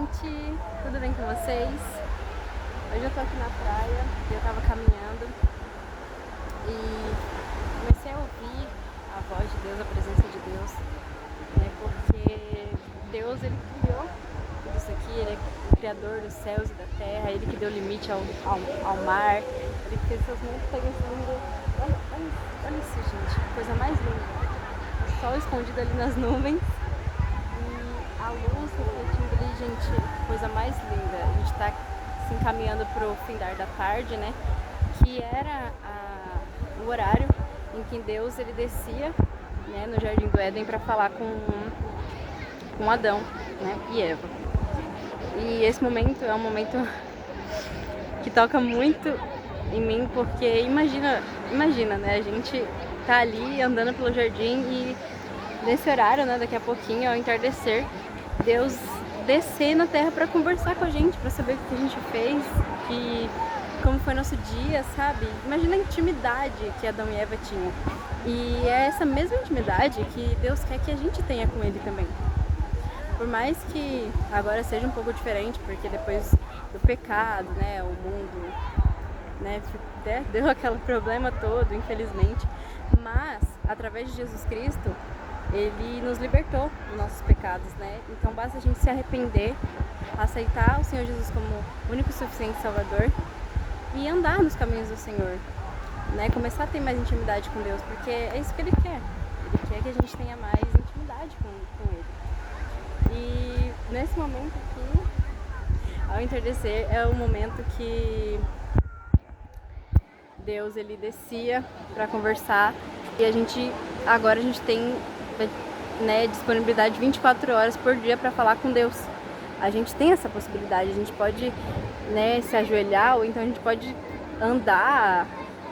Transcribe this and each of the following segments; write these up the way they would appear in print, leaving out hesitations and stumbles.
gente! Tudo bem com vocês? Hoje eu tô aqui na praia e eu tava caminhando e comecei a ouvir a voz de Deus, a presença de Deus, né? Porque Deus, ele criou tudo isso aqui, ele é o criador dos céus e da terra, ele que deu limite ao mar, ele que fez essas montanhas lindas. Olha isso, gente, que coisa mais linda! O sol escondido ali nas nuvens. A luz refletindo ali, gente, coisa mais linda. A gente tá se encaminhando pro findar da tarde, né? Que era o horário em que Deus ele descia, né, no Jardim do Éden para falar com Adão, né, e Eva. E esse momento é um momento que toca muito em mim, porque imagina, né? A gente tá ali andando pelo jardim e nesse horário, né, daqui a pouquinho, ao entardecer, Deus descer na terra para conversar com a gente, para saber o que a gente fez, como foi nosso dia, sabe? Imagina a intimidade que Adão e Eva tinham. E é essa mesma intimidade que Deus quer que a gente tenha com Ele também. Por mais que agora seja um pouco diferente, porque depois do pecado, né, o mundo, né, deu aquele problema todo, infelizmente. Mas, através de Jesus Cristo, Ele nos libertou dos nossos pecados, né? Então basta a gente se arrepender, aceitar o Senhor Jesus como único e suficiente Salvador e andar nos caminhos do Senhor, né? Começar a ter mais intimidade com Deus, porque é isso que Ele quer. Ele quer que a gente tenha mais intimidade com Ele. E nesse momento aqui, ao entardecer, é o momento que Deus ele descia para conversar e agora a gente tem, né, disponibilidade 24 horas por dia para falar com Deus. A gente tem essa possibilidade, a gente pode, né, se ajoelhar, ou então a gente pode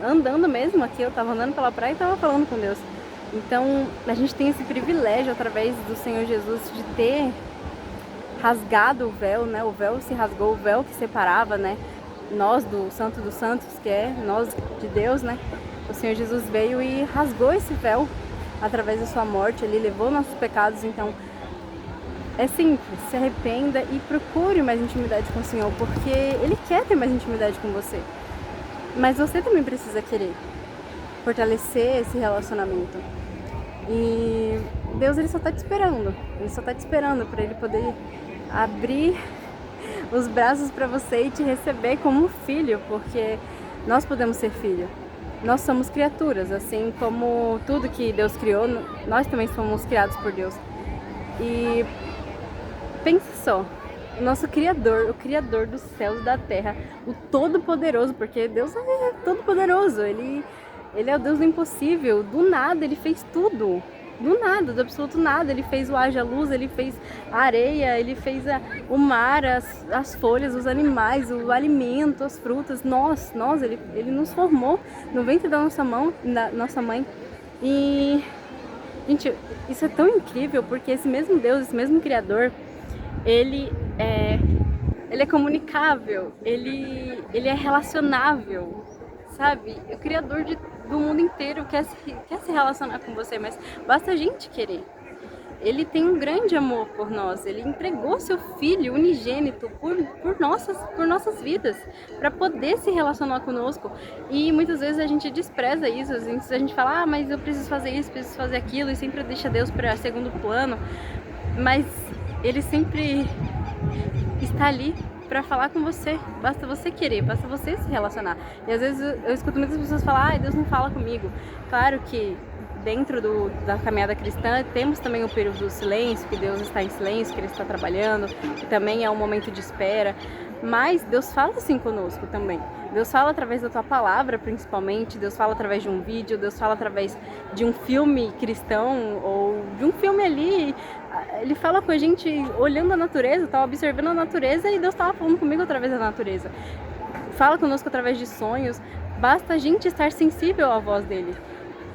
andando mesmo. Aqui eu estava andando pela praia e estava falando com Deus. Então a gente tem esse privilégio através do Senhor Jesus de ter rasgado o véu, né? O véu se rasgou, o véu que separava, né, nós do Santo dos Santos, que é nós de Deus, né? O Senhor Jesus veio e rasgou esse véu através da sua morte. Ele levou nossos pecados. Então é simples, se arrependa e procure mais intimidade com o Senhor, porque Ele quer ter mais intimidade com você. Mas você também precisa querer fortalecer esse relacionamento. E Deus, Ele só está te esperando. Ele só está te esperando para Ele poder abrir os braços para você e te receber como filho, porque nós podemos ser filho. Nós somos criaturas, assim como tudo que Deus criou, nós também somos criados por Deus. E pense só, o nosso Criador, o Criador dos céus e da terra, o Todo-Poderoso, porque Deus é Todo-Poderoso, Ele é o Deus do impossível, do nada Ele fez tudo. Do nada, do absoluto nada. Ele fez o haja luz, Ele fez a areia, Ele fez o mar, as folhas, os animais, o alimento, as frutas. Ele nos formou no ventre da nossa mãe. E, gente, isso é tão incrível, porque esse mesmo Deus, esse mesmo Criador, Ele é comunicável, Ele é relacionável, sabe? O Criador do mundo inteiro quer se relacionar com você, mas basta a gente querer. Ele tem um grande amor por nós. Ele entregou seu Filho unigênito por nossas vidas, para poder se relacionar conosco. E muitas vezes a gente despreza isso. A gente fala, mas eu preciso fazer isso, preciso fazer aquilo, e sempre deixa Deus para segundo plano. Mas Ele sempre está ali para falar com você. Basta você querer, basta você se relacionar. E às vezes eu escuto muitas pessoas falar, Deus não fala comigo. Claro que dentro da caminhada cristã temos também o período do silêncio, que Deus está em silêncio, que Ele está trabalhando, que também é um momento de espera. Mas Deus fala assim conosco também. Deus fala através da tua palavra, principalmente. Deus fala através de um vídeo, Deus fala através de um filme cristão, ou de um filme ali. Ele fala com a gente olhando a natureza, estava observando a natureza, e Deus estava falando comigo através da natureza. Fala conosco através de sonhos. Basta a gente estar sensível à voz dele,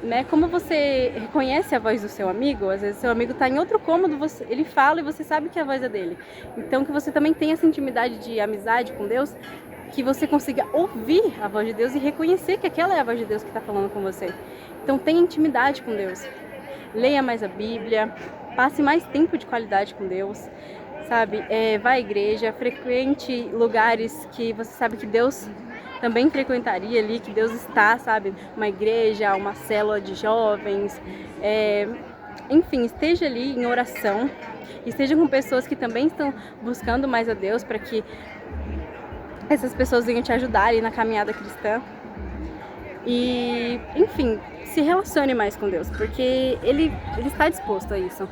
né? Como você reconhece a voz do seu amigo? Às vezes seu amigo está em outro cômodo, ele fala e você sabe que a voz é dele. Então que você também tenha essa intimidade de amizade com Deus, que você consiga ouvir a voz de Deus e reconhecer que aquela é a voz de Deus que está falando com você. Então tenha intimidade com Deus. Leia mais a Bíblia, passe mais tempo de qualidade com Deus. sabe? Vá à igreja, frequente lugares que você sabe que Deus também frequentaria ali, que Deus está, sabe? Uma igreja, uma célula de jovens, enfim, esteja ali em oração, esteja com pessoas que também estão buscando mais a Deus, para que essas pessoas venham te ajudar ali na caminhada cristã. E, enfim, se relacione mais com Deus, porque Ele está disposto a isso.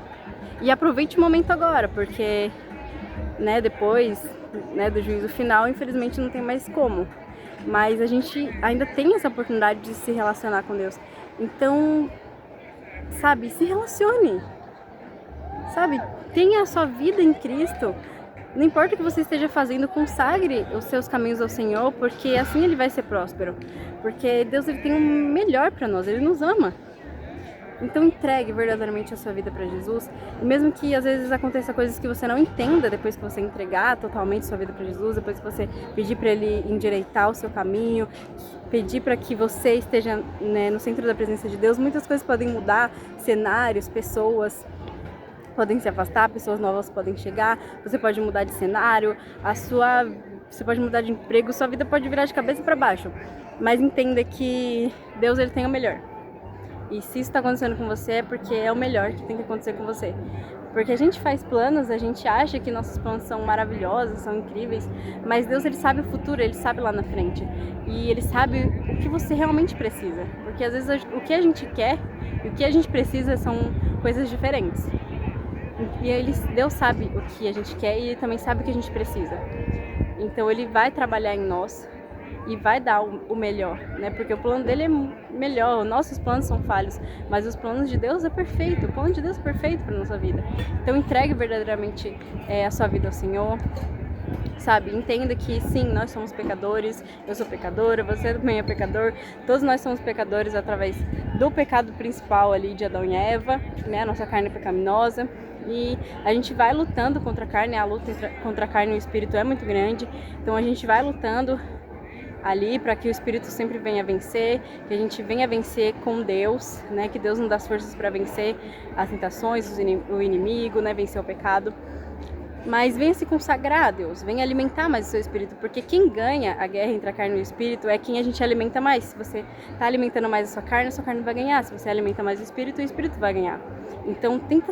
E aproveite o momento agora, porque, né, depois, né, do juízo final, infelizmente não tem mais como. Mas a gente ainda tem essa oportunidade de se relacionar com Deus. Então, sabe, se relacione. Sabe, tenha a sua vida em Cristo. Não importa o que você esteja fazendo, consagre os seus caminhos ao Senhor, porque assim Ele vai ser próspero. Porque Deus, Ele tem o melhor para nós, Ele nos ama. Então entregue verdadeiramente a sua vida para Jesus. E mesmo que às vezes aconteça coisas que você não entenda depois que você entregar totalmente a sua vida para Jesus, depois que você pedir para Ele endireitar o seu caminho, pedir para que você esteja, né, no centro da presença de Deus, muitas coisas podem mudar, cenários, pessoas podem se afastar, pessoas novas podem chegar, você pode mudar de cenário, você pode mudar de emprego, sua vida pode virar de cabeça para baixo. Mas entenda que Deus, Ele tem o melhor. E se isso está acontecendo com você, é porque é o melhor que tem que acontecer com você. Porque a gente faz planos, a gente acha que nossos planos são maravilhosos, são incríveis, mas Deus, Ele sabe o futuro, Ele sabe lá na frente. E Ele sabe o que você realmente precisa. Porque às vezes o que a gente quer e o que a gente precisa são coisas diferentes. E Deus sabe o que a gente quer e Ele também sabe o que a gente precisa. Então Ele vai trabalhar em nós e vai dar o melhor, né? Porque o plano dele é melhor, nossos planos são falhos, mas os planos de Deus é perfeito, o plano de Deus é perfeito para nossa vida. Então entregue verdadeiramente a sua vida ao Senhor, sabe? Entenda que sim, nós somos pecadores, eu sou pecadora, você também é pecador, todos nós somos pecadores através do pecado principal ali de Adão e Eva, né? A nossa carne é pecaminosa. E a gente vai lutando contra a carne, a luta contra a carne e o espírito é muito grande, então a gente vai lutando ali para que o espírito sempre venha vencer, que a gente venha vencer com Deus, né? Que Deus nos dá as forças para vencer as tentações, o inimigo, né? Vencer o pecado. Mas venha se consagrar a Deus, venha alimentar mais o seu espírito, porque quem ganha a guerra entre a carne e o espírito é quem a gente alimenta mais. Se você está alimentando mais a sua carne vai ganhar. Se você alimenta mais o espírito vai ganhar. Então tenta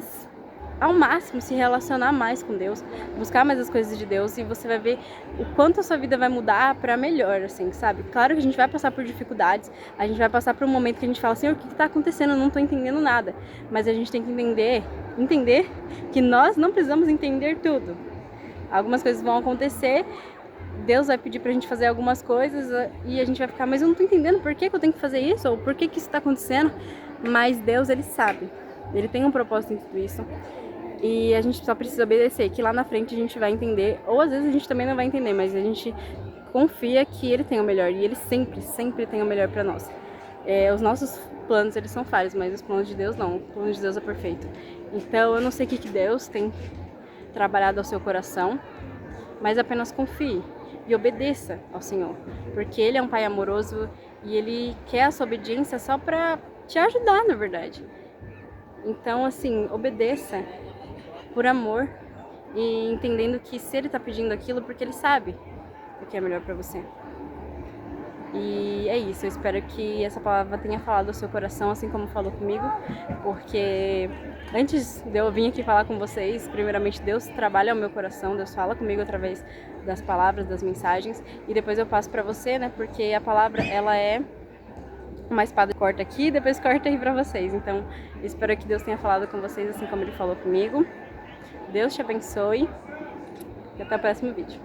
ao máximo se relacionar mais com Deus, buscar mais as coisas de Deus, e você vai ver o quanto a sua vida vai mudar para melhor, assim, sabe? Claro que a gente vai passar por dificuldades, a gente vai passar por um momento que a gente fala assim, o que está acontecendo? Eu não estou entendendo nada. Mas a gente tem que entender que nós não precisamos entender tudo. Algumas coisas vão acontecer, Deus vai pedir pra gente fazer algumas coisas e a gente vai ficar, mas eu não tô entendendo por que eu tenho que fazer isso, ou por que isso tá acontecendo. Mas Deus, Ele sabe, Ele tem um propósito em tudo isso. E a gente só precisa obedecer, que lá na frente a gente vai entender, ou às vezes a gente também não vai entender, mas a gente confia que Ele tem o melhor, e Ele sempre tem o melhor pra nós. Os nossos planos, eles são falhos, mas os planos de Deus não, o plano de Deus é perfeito. Então eu não sei o que Deus tem trabalhado ao seu coração, mas apenas confie e obedeça ao Senhor, porque Ele é um Pai amoroso e Ele quer a sua obediência só pra te ajudar, na verdade. Então, assim, obedeça por amor e entendendo que se Ele tá pedindo aquilo, porque Ele sabe o que é melhor pra você. E é isso, eu espero que essa palavra tenha falado ao seu coração, assim como falou comigo, porque antes de eu vir aqui falar com vocês, primeiramente Deus trabalha o meu coração, Deus fala comigo através das palavras, das mensagens, e depois eu passo pra você, né, porque a palavra, ela é uma espada que corta aqui e depois corta aí pra vocês. Então, espero que Deus tenha falado com vocês assim como Ele falou comigo. Deus te abençoe e até o próximo vídeo.